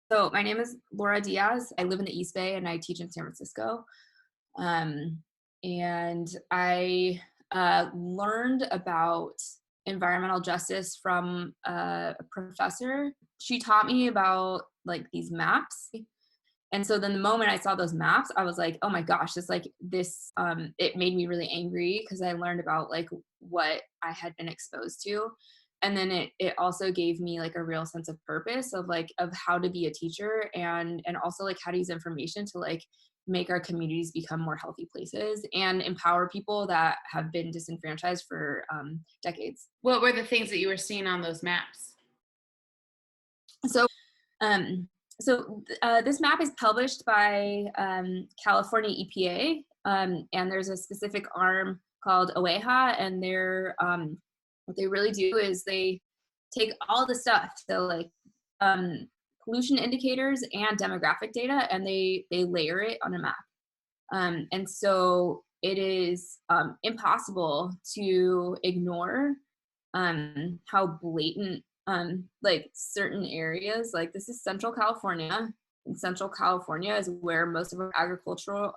So my name is Laura Diaz. I live in the East Bay and I teach in San Francisco. Um, and I learned about environmental justice from a professor. She taught me about like these maps. And so then the moment I saw those maps, I was like, oh my gosh, it made me really angry because I learned about like what I had been exposed to. And then it also gave me like a real sense of purpose of like of how to be a teacher and also like how to use information to like make our communities become more healthy places and empower people that have been disenfranchised for decades. What were the things that you were seeing on those maps? So Um, this map is published by California EPA, and there's a specific arm called OEHA, and what they really do is they take all the stuff, so like um, pollution indicators and demographic data, and they layer it on a map. And so it is impossible to ignore how blatant like certain areas, like this is Central California, and Central California is where most of our agricultural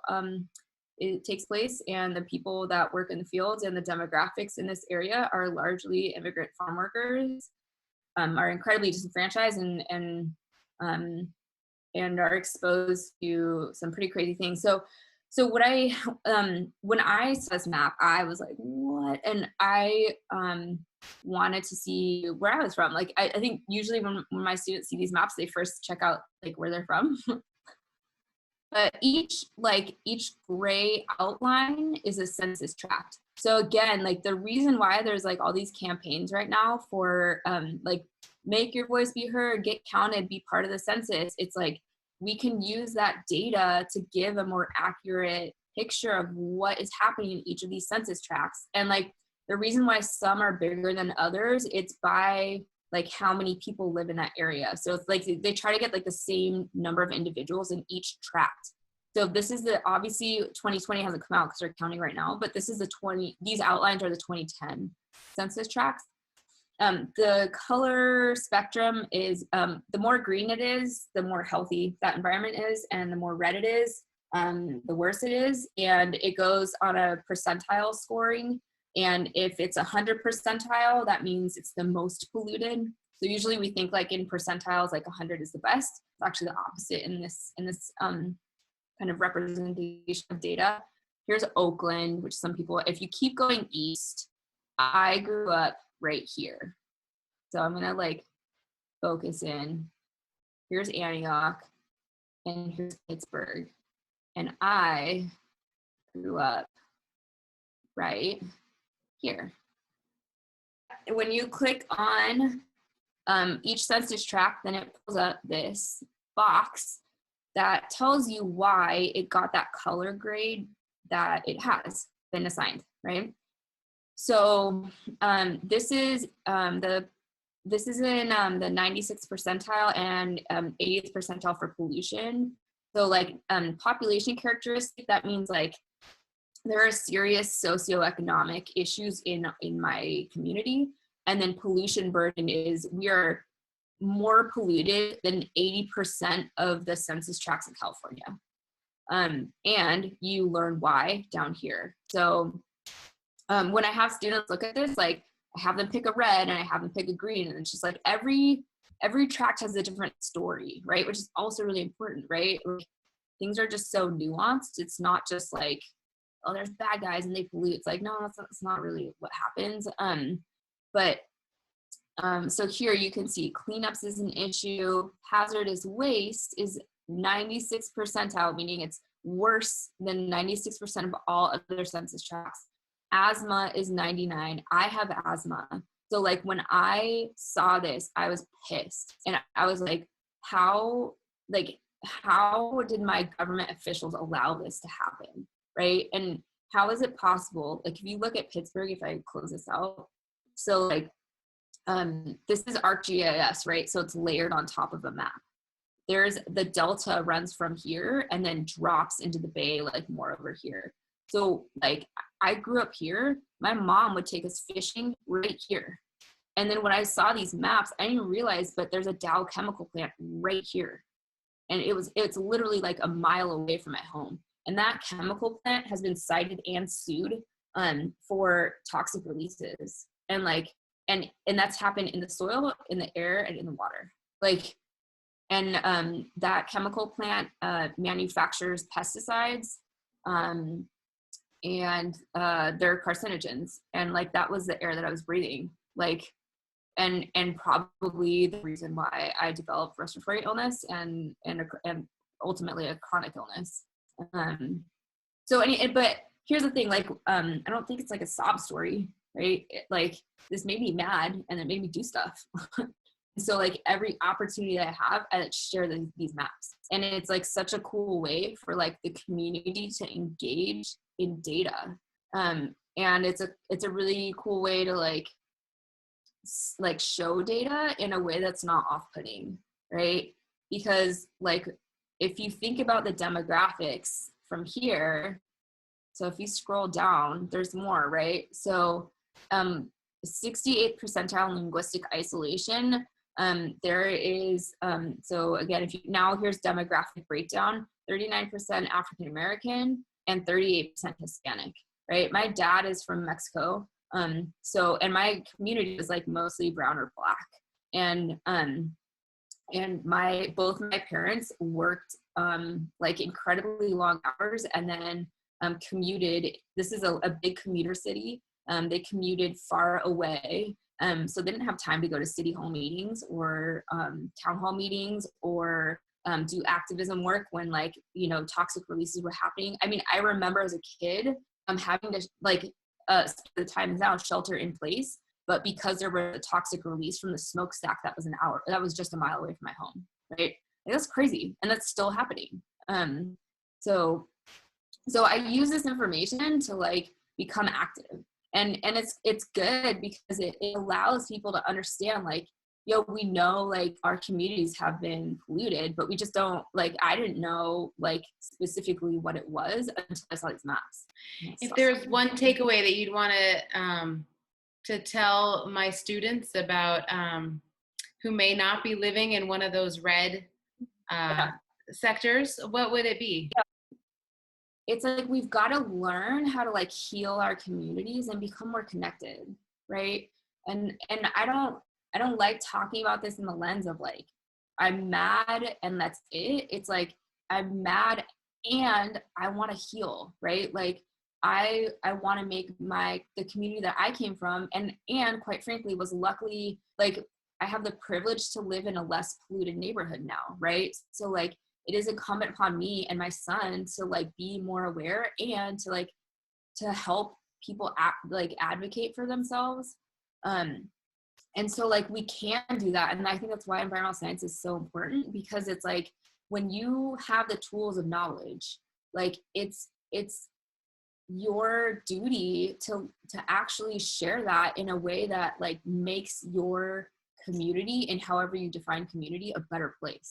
it takes place, and the people that work in the fields and the demographics in this area are largely immigrant farm workers, are incredibly disenfranchised um, and are exposed to some pretty crazy things. So what I when I saw this map, I was like, what? And I wanted to see where I was from. Like I think usually when my students see these maps, they first check out like where they're from. But each gray outline is a census tract. So again, like the reason why there's like all these campaigns right now for like make your voice be heard, get counted, be part of the census, it's like we can use that data to give a more accurate picture of what is happening in each of these census tracts. And like the reason why some are bigger than others, it's by like how many people live in that area. So it's like they try to get like the same number of individuals in each tract. So this is obviously 2020 hasn't come out because they're counting right now, but this is these outlines are the 2010 census tracts. The color spectrum is the more green it is, the more healthy that environment is, and the more red it is, the worse it is. And it goes on a percentile scoring. And if it's 100 percentile, that means it's the most polluted. So usually we think like in percentiles, like 100 is the best. It's actually the opposite in this kind of representation of data. Here's Oakland, which some people, if you keep going east, I grew up right here. So I'm gonna like focus in. Here's Antioch and here's Pittsburgh. And I grew up right here. When you click on each census tract, then it pulls up this box that tells you why it got that color grade that it has been assigned, right? So this is in the 96th percentile and 80th percentile for pollution. So like population characteristic, that means like there are serious socioeconomic issues in my community. And then pollution burden is we are more polluted than 80% of the census tracts in California. And you learn why down here. So when I have students look at this, like I have them pick a red and I have them pick a green, and it's just like every tract has a different story, right? Which is also really important, right? Like, things are just so nuanced. It's not just like, oh, there's bad guys and they pollute. It's like, no, that's not really what happens. So here you can see cleanups is an issue. Hazardous waste is 96th percentile, meaning it's worse than 96% of all other census tracts. Asthma is 99. I have asthma. So like when I saw this, I was pissed. And I was like, how did my government officials allow this to happen? Right? And how is it possible? Like if you look at Pittsburgh, if I close this out, so like this is ArcGIS, right? So it's layered on top of a map. There's the delta runs from here and then drops into the bay like more over here. So like I grew up here, my mom would take us fishing right here. And then when I saw these maps, I didn't realize, but there's a Dow chemical plant right here. and it's literally like a mile away from my home. And that chemical plant has been cited and sued for toxic releases, and like and that's happened in the soil, in the air, and in the water. Like, and that chemical plant manufactures pesticides, and they're carcinogens, and like that was the air that I was breathing, like, and probably the reason why I developed respiratory illness and ultimately a chronic illness. But here's the thing, like, I don't think it's like a sob story, right? Like, this made me mad, and it made me do stuff. So like every opportunity that I have, I share these maps, and it's like such a cool way for like the community to engage in data, and it's a really cool way to like show data in a way that's not off-putting, right? Because like if you think about the demographics from here, so if you scroll down, there's more, right? So 68th percentile linguistic isolation. There is, so again, here's demographic breakdown: 39% African American and 38% Hispanic, right? My dad is from Mexico. And my community is like mostly brown or black. And both my parents worked like incredibly long hours, and then commuted. This is a big commuter city. They commuted far away. So they didn't have time to go to city hall meetings or town hall meetings or do activism work when, like, you know, toxic releases were happening. I mean, I remember as a kid having to like the time now shelter in place, but because there was a toxic release from the smokestack that was just a mile away from my home, right? Like, that's crazy, and that's still happening. So I use this information to like become active, and it's good because it allows people to understand, like, yo, we know like our communities have been polluted, but we just don't, like, I didn't know like specifically what it was until I saw these maps. If there's one takeaway that you'd want to tell my students about who may not be living in one of those red sectors, what would it be? Yeah. It's like we've got to learn how to like heal our communities and become more connected, right? And I don't like talking about this in the lens of like I'm mad and that's it. It's like I'm mad and I want to heal, right? Like I want to make the community that I came from and quite frankly was luckily, like, I have the privilege to live in a less polluted neighborhood now, right? So like it is incumbent upon me and my son to like be more aware and to help people advocate for themselves. And so like we can do that. And I think that's why environmental science is so important, because it's like when you have the tools of knowledge, like it's your duty to actually share that in a way that like makes your community, and however you define community, a better place.